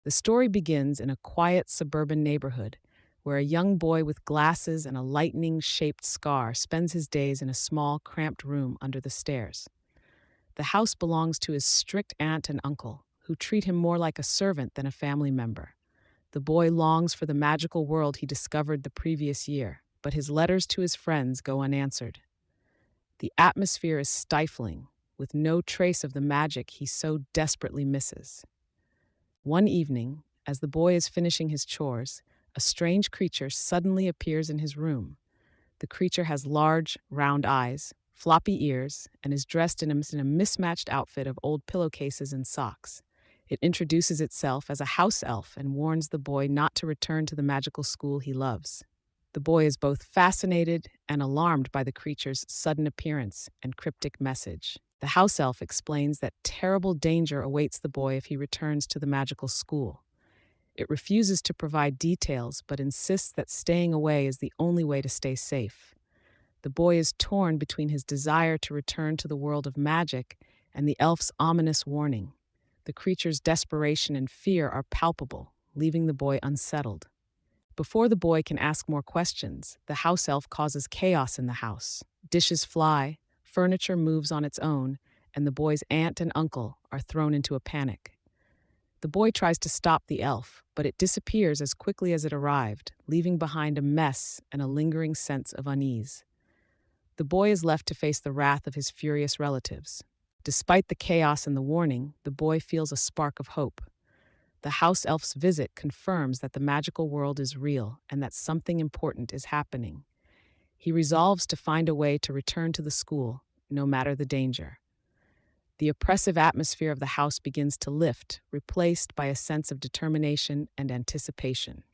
The story begins in a quiet suburban neighborhood where a young boy with glasses and a lightning shaped scar spends his days in a small, cramped room under the stairs. The house belongs to his strict aunt and uncle, who treat him more like a servant than a family member. The boy longs for the magical world he discovered the previous year, but his letters to his friends go unanswered. The atmosphere is stifling, with no trace of the magic he so desperately misses. One evening, as the boy is finishing his chores, a strange creature suddenly appears in his room. The creature has large, round eyes, floppy ears, and is dressed in a mismatched outfit of old pillowcases and socks. It introduces itself as a house elf and warns the boy not to return to the magical school he loves. The boy is both fascinated and alarmed by the creature's sudden appearance and cryptic message. The house elf explains that terrible danger awaits the boy if he returns to the magical school. It refuses to provide details but insists that staying away is the only way to stay safe. The boy is torn between his desire to return to the world of magic and the elf's ominous warning. The creature's desperation and fear are palpable, leaving the boy unsettled. Before the boy can ask more questions, the house elf causes chaos in the house. Dishes fly, furniture moves on its own, and the boy's aunt and uncle are thrown into a panic. The boy tries to stop the elf, but it disappears as quickly as it arrived, leaving behind a mess and a lingering sense of unease. The boy is left to face the wrath of his furious relatives. Despite the chaos and the warning, the boy feels a spark of hope. The house elf's visit confirms that the magical world is real and that something important is happening. He resolves to find a way to return to the school, no matter the danger. The oppressive atmosphere of the house begins to lift, replaced by a sense of determination and anticipation.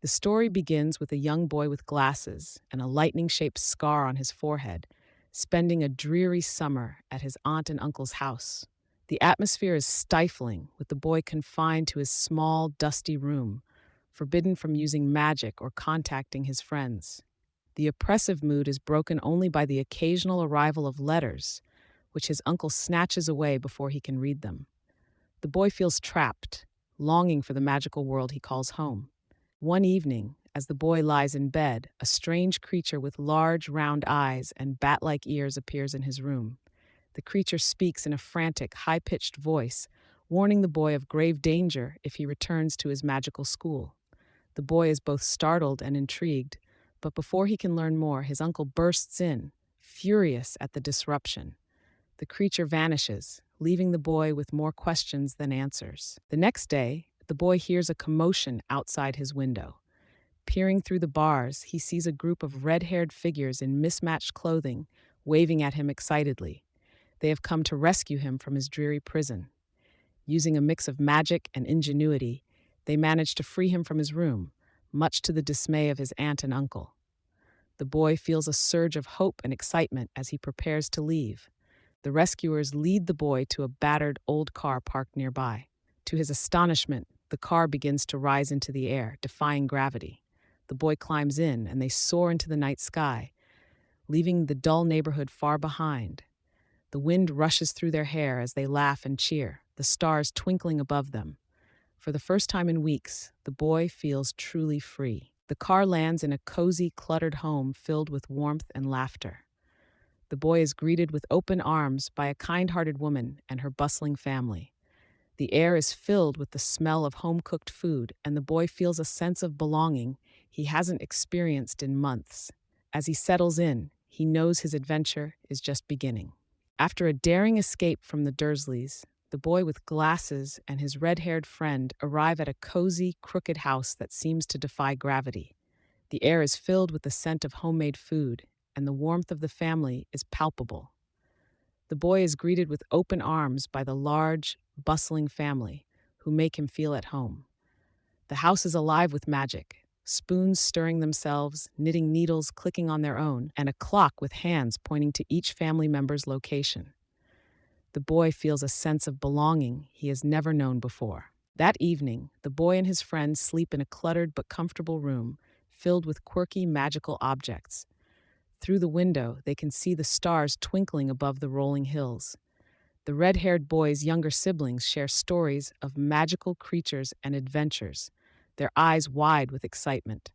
The story begins with a young boy with glasses and a lightning-shaped scar on his forehead, spending a dreary summer at his aunt and uncle's house. The atmosphere is stifling, with the boy confined to his small, dusty room, forbidden from using magic or contacting his friends. The oppressive mood is broken only by the occasional arrival of letters, which his uncle snatches away before he can read them. The boy feels trapped, longing for the magical world he calls home. One evening, as the boy lies in bed, a strange creature with large, round eyes and bat-like ears appears in his room. The creature speaks in a frantic, high-pitched voice, warning the boy of grave danger if he returns to his magical school. The boy is both startled and intrigued, but before he can learn more, his uncle bursts in, furious at the disruption. The creature vanishes, leaving the boy with more questions than answers. The next day, the boy hears a commotion outside his window. Peering through the bars, he sees a group of red-haired figures in mismatched clothing, waving at him excitedly. They have come to rescue him from his dreary prison. Using a mix of magic and ingenuity, they manage to free him from his room, much to the dismay of his aunt and uncle. The boy feels a surge of hope and excitement as he prepares to leave. The rescuers lead the boy to a battered old car parked nearby. To his astonishment, the car begins to rise into the air, defying gravity. The boy climbs in, and they soar into the night sky, leaving the dull neighborhood far behind. The wind rushes through their hair as they laugh and cheer, the stars twinkling above them. For the first time in weeks, the boy feels truly free. The car lands in a cozy, cluttered home filled with warmth and laughter. The boy is greeted with open arms by a kind-hearted woman and her bustling family. The air is filled with the smell of home-cooked food, and the boy feels a sense of belonging he hasn't experienced in months. As he settles in, he knows his adventure is just beginning. After a daring escape from the Dursleys, the boy with glasses and his red-haired friend arrive at a cozy, crooked house that seems to defy gravity. The air is filled with the scent of homemade food, and the warmth of the family is palpable. The boy is greeted with open arms by the large, bustling family, who make him feel at home. The house is alive with magic, spoons stirring themselves, knitting needles clicking on their own, and a clock with hands pointing to each family member's location. The boy feels a sense of belonging he has never known before. That evening, the boy and his friends sleep in a cluttered but comfortable room filled with quirky magical objects. Through the window, they can see the stars twinkling above the rolling hills. The red-haired boy's younger siblings share stories of magical creatures and adventures, their eyes wide with excitement.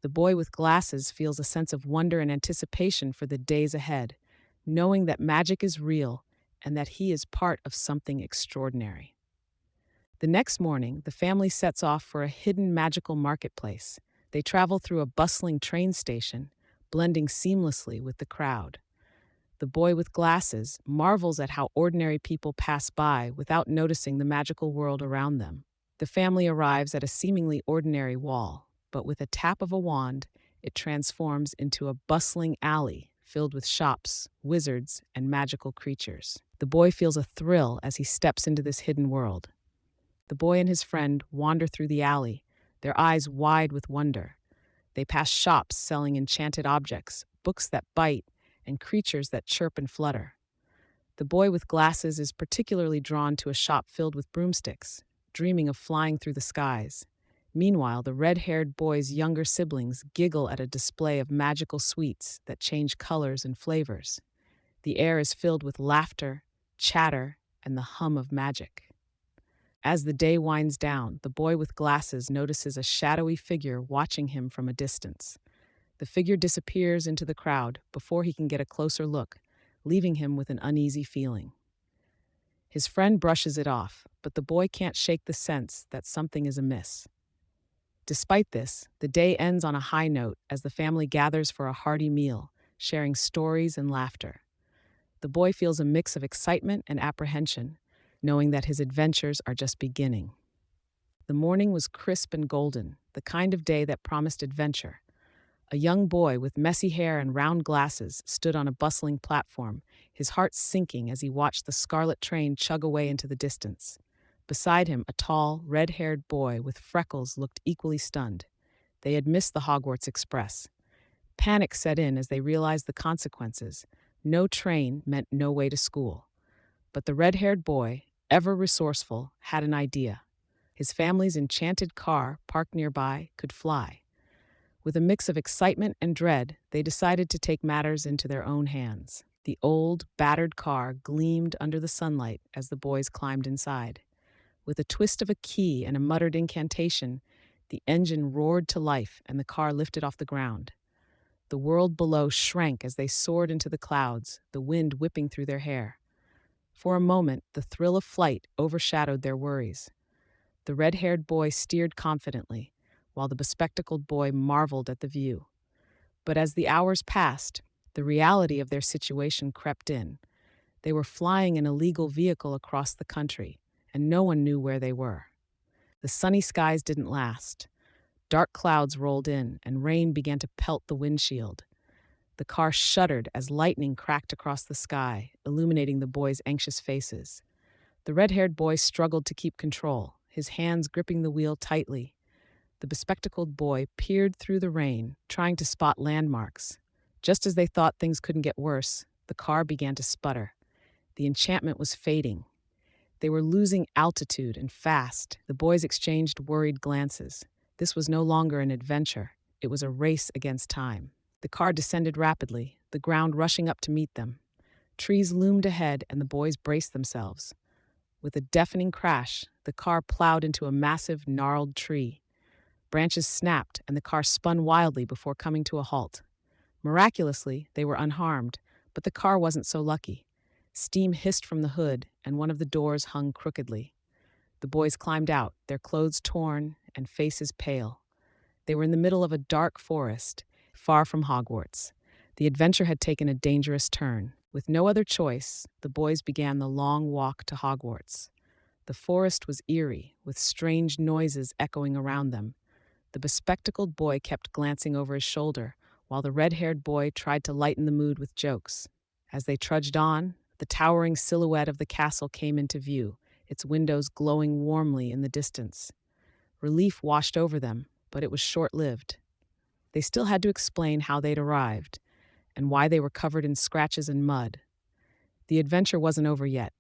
The boy with glasses feels a sense of wonder and anticipation for the days ahead, knowing that magic is real and that he is part of something extraordinary. The next morning, the family sets off for a hidden magical marketplace. They travel through a bustling train station, blending seamlessly with the crowd. The boy with glasses marvels at how ordinary people pass by without noticing the magical world around them. The family arrives at a seemingly ordinary wall, but with a tap of a wand, it transforms into a bustling alley filled with shops, wizards, and magical creatures. The boy feels a thrill as he steps into this hidden world. The boy and his friend wander through the alley, their eyes wide with wonder. They pass shops selling enchanted objects, books that bite, and creatures that chirp and flutter. The boy with glasses is particularly drawn to a shop filled with broomsticks, dreaming of flying through the skies. Meanwhile, the red-haired boy's younger siblings giggle at a display of magical sweets that change colors and flavors. The air is filled with laughter, chatter, and the hum of magic. As the day winds down, the boy with glasses notices a shadowy figure watching him from a distance. The figure disappears into the crowd before he can get a closer look, leaving him with an uneasy feeling. His friend brushes it off, but the boy can't shake the sense that something is amiss. Despite this, the day ends on a high note as the family gathers for a hearty meal, sharing stories and laughter. The boy feels a mix of excitement and apprehension, knowing that his adventures are just beginning. The morning was crisp and golden, the kind of day that promised adventure. A young boy with messy hair and round glasses stood on a bustling platform, his heart sinking as he watched the scarlet train chug away into the distance. Beside him, a tall, red-haired boy with freckles looked equally stunned. They had missed the Hogwarts Express. Panic set in as they realized the consequences. No train meant no way to school. But the red-haired boy, ever resourceful, had an idea. His family's enchanted car, parked nearby, could fly. With a mix of excitement and dread, they decided to take matters into their own hands. The old, battered car gleamed under the sunlight as the boys climbed inside. With a twist of a key and a muttered incantation, the engine roared to life and the car lifted off the ground. The world below shrank as they soared into the clouds, the wind whipping through their hair. For a moment, the thrill of flight overshadowed their worries. The red-haired boy steered confidently, while the bespectacled boy marveled at the view. But as the hours passed, the reality of their situation crept in. They were flying an illegal vehicle across the country, and no one knew where they were. The sunny skies didn't last. Dark clouds rolled in, and rain began to pelt the windshield. The car shuddered as lightning cracked across the sky, illuminating the boys' anxious faces. The red-haired boy struggled to keep control, his hands gripping the wheel tightly. The bespectacled boy peered through the rain, trying to spot landmarks. Just as they thought things couldn't get worse, the car began to sputter. The enchantment was fading. They were losing altitude and fast. The boys exchanged worried glances. This was no longer an adventure. It was a race against time. The car descended rapidly, the ground rushing up to meet them. Trees loomed ahead, and the boys braced themselves. With a deafening crash, the car plowed into a massive, gnarled tree. Branches snapped, and the car spun wildly before coming to a halt. Miraculously, they were unharmed, but the car wasn't so lucky. Steam hissed from the hood, and one of the doors hung crookedly. The boys climbed out, their clothes torn and faces pale. They were in the middle of a dark forest, far from Hogwarts. The adventure had taken a dangerous turn. With no other choice, the boys began the long walk to Hogwarts. The forest was eerie, with strange noises echoing around them. The bespectacled boy kept glancing over his shoulder, while the red-haired boy tried to lighten the mood with jokes. As they trudged on, the towering silhouette of the castle came into view, its windows glowing warmly in the distance. Relief washed over them, but it was short-lived. They still had to explain how they'd arrived, and why they were covered in scratches and mud. The adventure wasn't over yet.